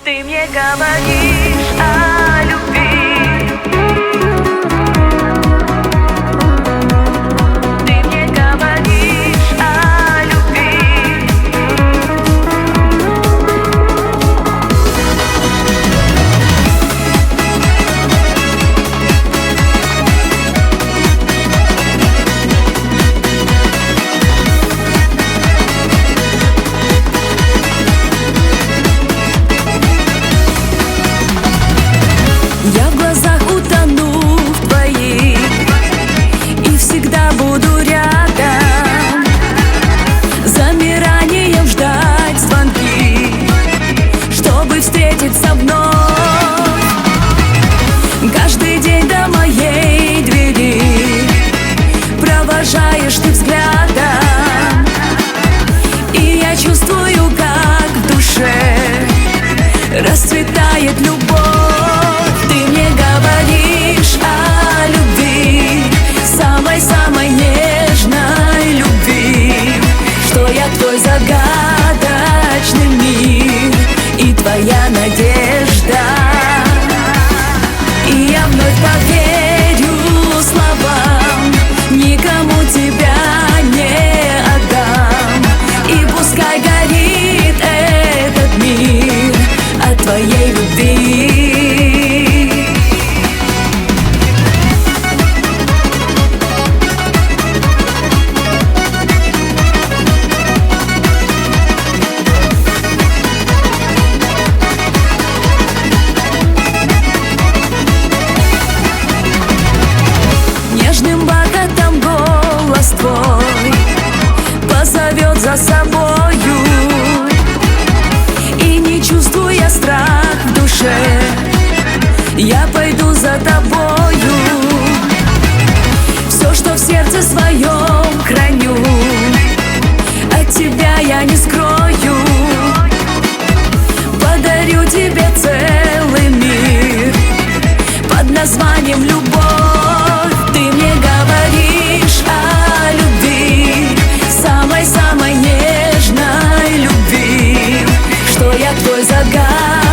Ты мне говоришь о любви, ты мне говоришь о любви. Я в глазах утону в твоих и всегда буду рядом, замиранием ждать звонки, чтобы встретиться вновь. Каждый день до моей двери провожаешь ты взглядом, и я чувствую, как в душе расцветает любовь. Ты мне говоришь о любви, самой-самой нежной любви, что я твой загадочный мир и твоя надежда. И я вновь поверю словам, никому тебя не отдам. И пускай горит этот мир от твоей любви. Нежным бархатом голос твой позовет за собою, и не чувствуя страх в душе, я пойду за тобою. Все, что в сердце своем храню, от тебя я не скрою. Подарю тебе целый мир под названием любовь. Ты мне говоришь о любви, самой-самой нежной любви, что я твой загадочный